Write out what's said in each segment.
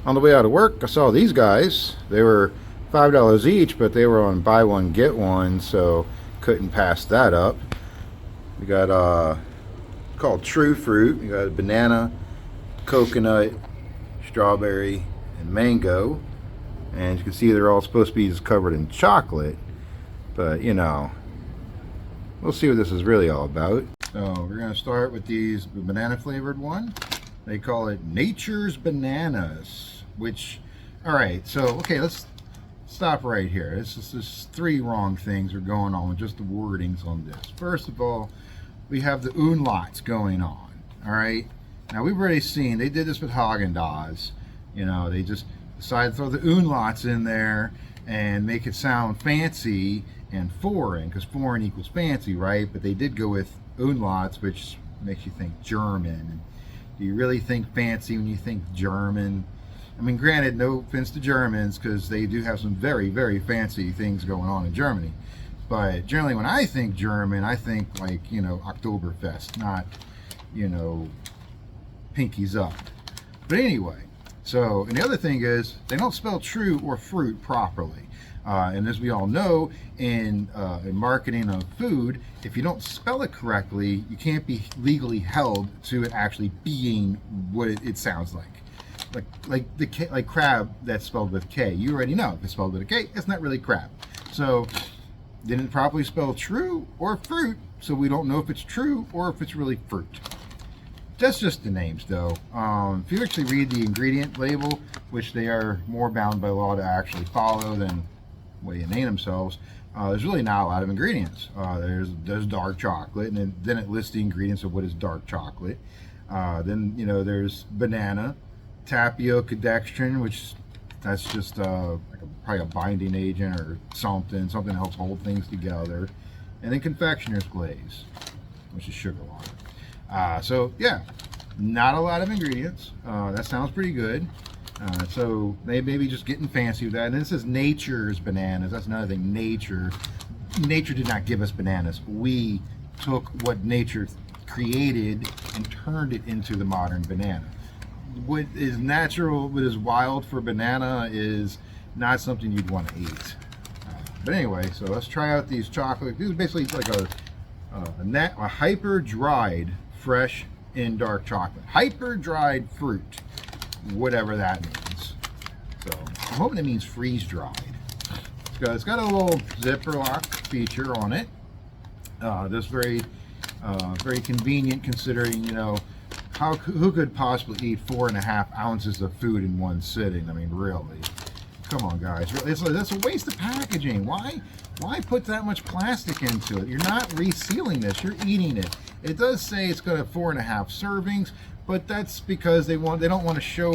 On the way out of work, I saw these guys. They were $5 each, but they were on buy one get one, so couldn't pass that up. We got called Trü Frü. We got banana, coconut, strawberry, and mango. And you can see they're all supposed to be just covered in chocolate, but you know, we'll see what this is really all about. So we're gonna start with the banana flavored one. They call it Nature's Bananas, which, all right, so, okay, let's stop right here. There's three wrong things are going on with just the wordings on this. First of all, we have the umlauts going on, all right? Now, we've already seen, they did this with Haagen-Dazs. You know, they just decided to throw the umlauts in there and make it sound fancy and foreign, because foreign equals fancy, right? But they did go with umlauts, which makes you think German. Do you really think fancy when you think German? I mean, granted, no offense to Germans, because they do have some very, very fancy things going on in Germany. But generally, when I think German, I think like, you know, Oktoberfest, not, you know, pinkies up. But anyway, so, and the other thing is, they don't spell true or fruit properly. And as we all know, in marketing of food, if you don't spell it correctly, you can't be legally held to it actually being what it sounds like. Like crab that's spelled with K. You already know if it's spelled with a K, it's not really crab. So, didn't properly spell true or fruit, so we don't know if it's true or if it's really fruit. That's just the names, though. If you actually read the ingredient label, which they are more bound by law to actually follow than way they name themselves, there's really not a lot of ingredients. There's dark chocolate, and then it lists the ingredients of what is dark chocolate. Then, you know, there's banana, tapioca dextrin, which that's just probably a binding agent or something that helps hold things together, and then confectioner's glaze, which is sugar water. So yeah, not a lot of ingredients. That sounds pretty good. So they may be just getting fancy with that. And this is Nature's Bananas. That's another thing. Nature did not give us bananas. We took what nature created and turned it into the modern banana. What is natural, what is wild for banana is not something you'd want to eat. But anyway, so let's try out these chocolate. This is basically like a hyper dried fresh and dark chocolate. Hyper dried fruit, whatever that means. So I'm hoping it means freeze dried. It's got a little zipper lock feature on it. This very convenient, considering, you know, who could possibly eat 4.5 ounces of food in one sitting? I mean, really. Come on, guys. That's a waste of packaging. Why put that much plastic into it? You're not resealing this. You're eating it. It does say it's got 4.5 servings, but that's because they don't want to show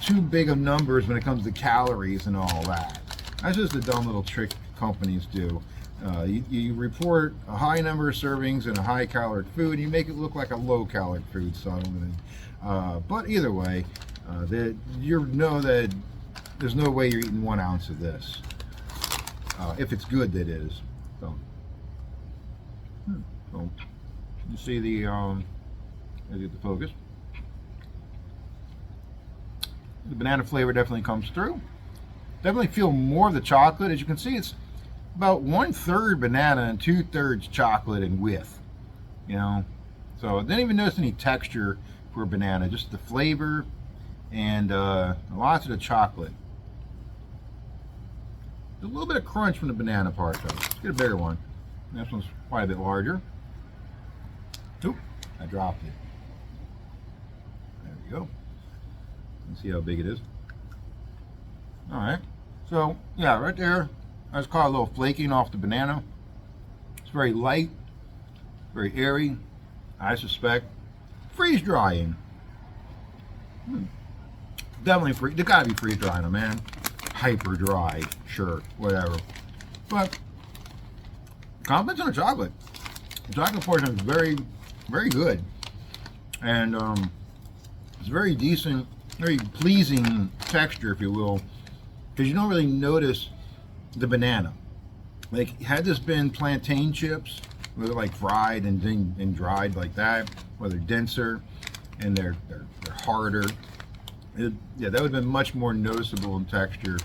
too big of numbers when it comes to calories and all that. That's just a dumb little trick companies do. You report a high number of servings and a high caloric food, and you make it look like a low caloric food. So, but either way, you know that there's no way you're eating 1 ounce of this. If it's good, that is. So you see the let's get the focus. The banana flavor definitely comes through. Definitely feel more of the chocolate. As you can see, it's about 1/3 banana and 2/3 chocolate in width. You know, so I didn't even notice any texture for banana, just the flavor and lots of the chocolate. A little bit of crunch from the banana part, though. Let's get a bigger one. This one's quite a bit larger. Oop, I dropped it. There we go. Let's see how big it is. All right. So, yeah, right there, I just caught a little flaking off the banana. It's very light, very airy. I suspect freeze drying. Definitely they gotta be freeze drying them, man. Hyper dry, sure, whatever. But compliments on the chocolate. The chocolate portion is very, very good, and it's very decent, very pleasing texture, if you will, because you don't really notice the banana. Like, had this been plantain chips, where they're like fried and dried like that, where they're denser and they're harder, Yeah, that would have been much more noticeable in texture.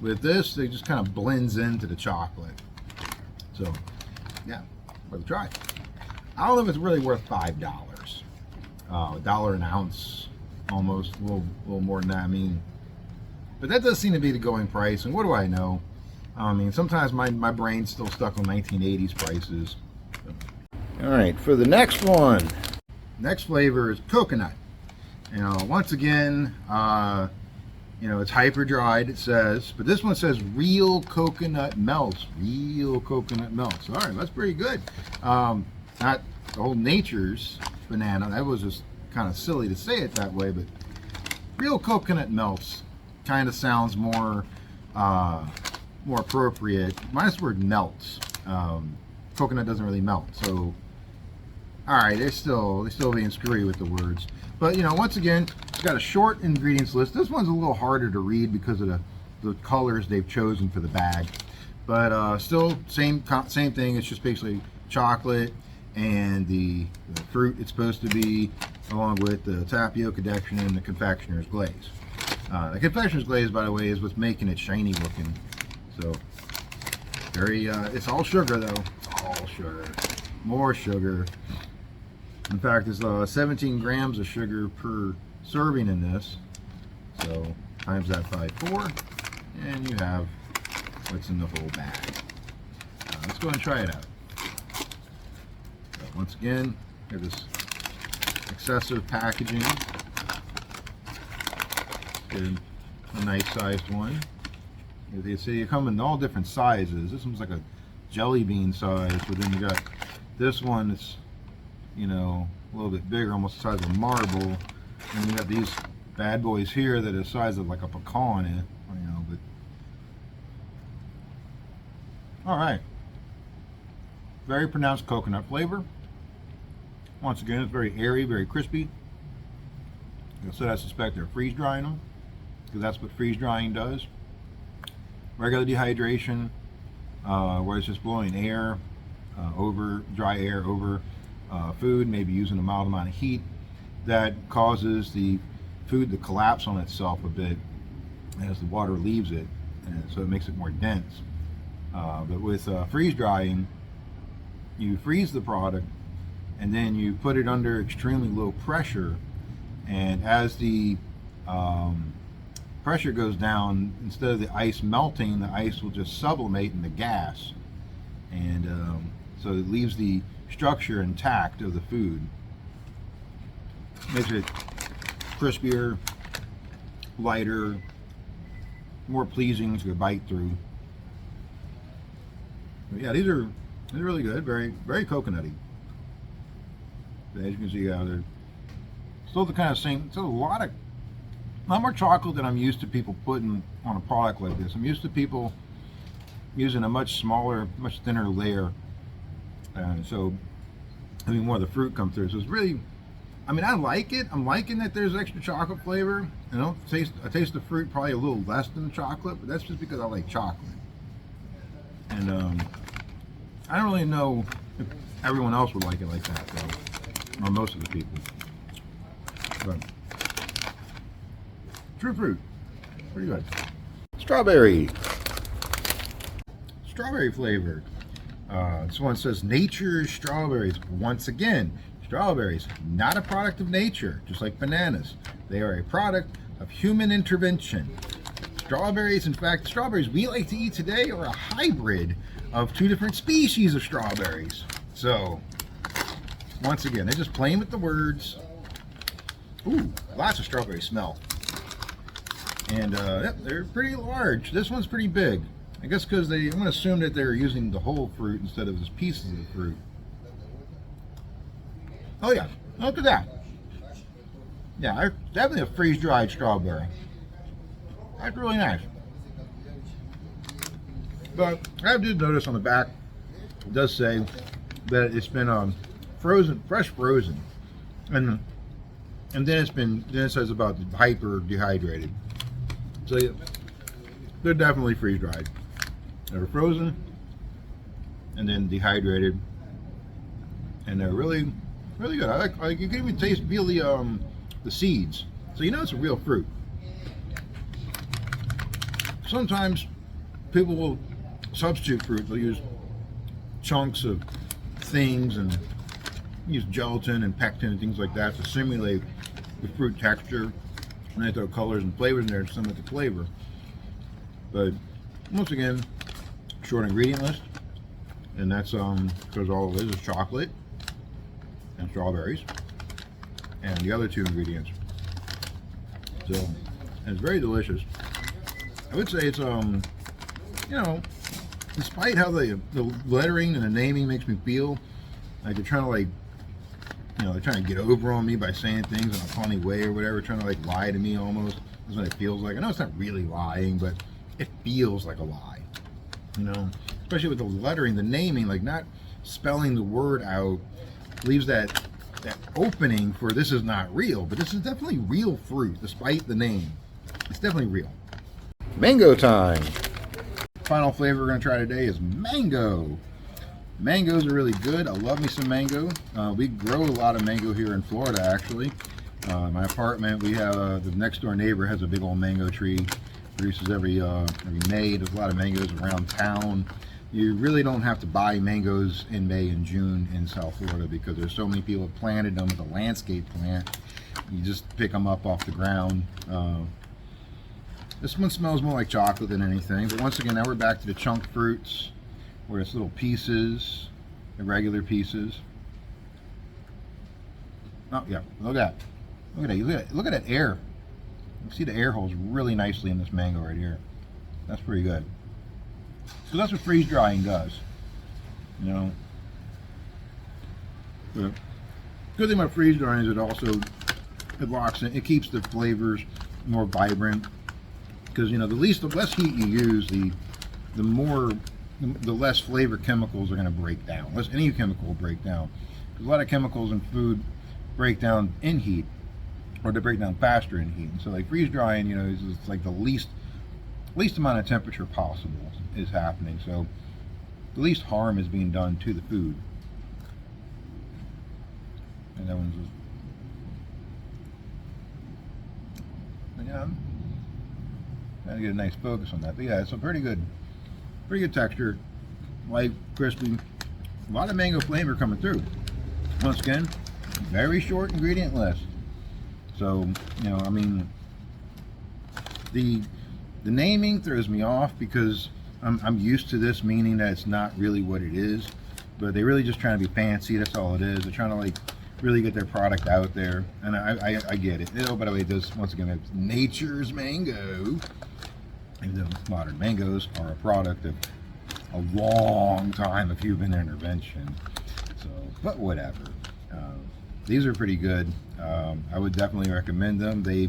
With this, it just kind of blends into the chocolate. So, yeah, worth a try. I don't know if it's really worth $5. $1 an ounce, almost, a little more than that. I mean, but that does seem to be the going price. And what do I know? I mean, sometimes my brain's still stuck on 1980s prices. All right, for the next one. Next flavor is coconut. You know, once again, you know, it's hyper dried, it says, but this one says real coconut melts. Real coconut melts. All right, that's pretty good. Not the whole Nature's banana. That was just kind of silly to say it that way, but real coconut melts kind of sounds more more appropriate. Minus the word melts. Coconut doesn't really melt, so all right, they're still being screwy with the words. But you know, once again, it's got a short ingredients list. This one's a little harder to read because of the colors they've chosen for the bag. But still, same thing. It's just basically chocolate and the fruit it's supposed to be, along with the tapioca decoction and the confectioner's glaze. The confectioner's glaze, by the way, is what's making it shiny looking. So very, it's all sugar though. It's all sugar. More sugar. In fact, there's 17 grams of sugar per serving in this. So times that by 4, and you have what's in the whole bag. Let's go and try it out. So once again, have this excessive packaging. Get a nice sized one. As you see, they come in all different sizes. This one's like a jelly bean size, but then you got this one that's, you know, a little bit bigger, almost the size of a marble. And you got these bad boys here that are the size of like a pecan, you know, but all right. Very pronounced coconut flavor. Once again, it's very airy, very crispy. So I suspect they're freeze drying them, because that's what freeze drying does. Regular dehydration, where it's just blowing air over, dry air over food, maybe using a mild amount of heat, that causes the food to collapse on itself a bit as the water leaves it, and so it makes it more dense. But with freeze drying, you freeze the product and then you put it under extremely low pressure, and as the pressure goes down, instead of the ice melting, the ice will just sublimate into gas, and so it leaves the structure intact of the food. Makes it crispier, lighter, more pleasing to bite through. But yeah, they're really good. Very, very coconutty. But as you can see, they're still the kind of same. Still a lot more chocolate than I'm used to people putting on a product like this. I'm used to people using a much smaller, much thinner layer, so having more of the fruit come through. So it's really, I mean, I like it. I'm liking that there's extra chocolate flavor. You know, I taste the fruit probably a little less than the chocolate, but that's just because I like chocolate. And I don't really know if everyone else would like it like that, though, or most of the people. But Trü Frü, pretty good. Strawberry flavored. This one says nature's strawberries. Once again, strawberries, not a product of nature, just like bananas. They are a product of human intervention. Strawberries, in fact, the strawberries we like to eat today are a hybrid of 2 different species of strawberries. So, once again, they're just playing with the words. Ooh, lots of strawberry smell. And yep, they're pretty large. This one's pretty big. I guess because I'm going to assume that they're using the whole fruit instead of just pieces of the fruit. Oh yeah, look at that. Yeah, definitely a freeze-dried strawberry. That's really nice. But I did notice on the back, it does say that it's been frozen, fresh frozen, and then it says about the hyper dehydrated. So yeah, they're definitely freeze-dried. They were frozen and then dehydrated, and they're really, really good. I like you can even feel the seeds, so you know it's a real fruit. sometimes people will substitute fruit. They'll use chunks of things and use gelatin and pectin and things like that to simulate the fruit texture, and they throw colors and flavors in there to simulate the flavor. But once again, short ingredient list, and that's because all it is chocolate and strawberries and the other two ingredients. So, and it's very delicious. I would say it's you know, despite how the lettering and the naming makes me feel, like they're trying to like, you know, they're trying to get over on me by saying things in a funny way or whatever, trying to like lie to me almost. That's what it feels like. I know it's not really lying, but it feels like a lie, you know, especially with the lettering, the naming, like not spelling the word out leaves that opening for this is not real, but this is definitely real fruit despite the name. It's definitely real. Mango time. Final flavor we're going to try today is mango. Mangoes are really good. I love me some mango. We grow a lot of mango here in Florida, actually. My apartment, we have the next door neighbor has a big old mango tree. Produces every May. There's a lot of mangoes around town. You really don't have to buy mangoes in May and June in South Florida because there's so many people have planted them with a landscape plant. You just pick them up off the ground. This one smells more like chocolate than anything. But once again, now we're back to the chunk fruits, where it's little pieces, irregular pieces. Oh yeah, look at that. Look at that. Look at that air. You see the air holes really nicely in this mango right here. That's pretty good. So that's what freeze drying does. You know. The good thing about freeze drying is it locks in. It keeps the flavors more vibrant. Because you know, the less heat you use, the less flavor chemicals are going to break down. Less any chemical will break down. Because a lot of chemicals in food break down in heat, or they break down faster in heat. And so like freeze drying, you know, is like the least amount of temperature possible is happening. So the least harm is being done to the food. And that one's just, yeah, trying to get a nice focus on that. But yeah, it's a pretty good texture, light, crispy, a lot of mango flavor coming through. Once again, very short ingredient list. So, you know, I mean, the naming throws me off because I'm used to this meaning that it's not really what it is, but they're really just trying to be fancy. That's all it is. They're trying to like really get their product out there, and I get it. Oh, by the way, this once again, it's nature's mango. Even though modern mangoes are a product of a long time of human intervention. So, but whatever. These are pretty good. I would definitely recommend them. They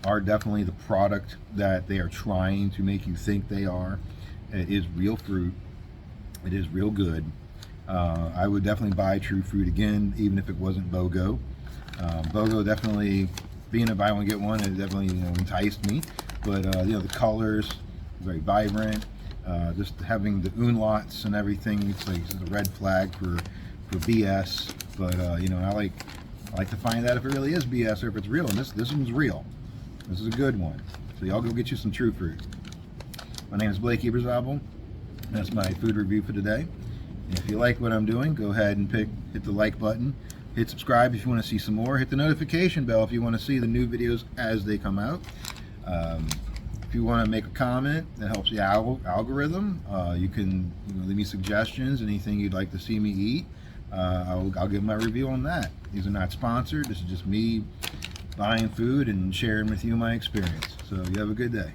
are definitely the product that they are trying to make you think they are. It is real fruit. It is real good. I would definitely buy Trü Frü again, even if it wasn't BOGO. BOGO definitely, being a buy one get one, it definitely, you know, enticed me. But you know, the colors, very vibrant. Just having the umlauts and everything, it's like it's a red flag for BS. But you know, I like to find out if it really is BS or if it's real. And this one's real. This is a good one. So y'all go get you some Trü Frü. My name is Blake Ebersabel. That's my food review for today. And if you like what I'm doing, go ahead and hit the like button. Hit subscribe if you want to see some more. Hit the notification bell if you want to see the new videos as they come out. If you want to make a comment that helps the algorithm, you can leave me suggestions, anything you'd like to see me eat. I'll give my review on that. These are not sponsored. This is just me buying food and sharing with you my experience. So you have a good day.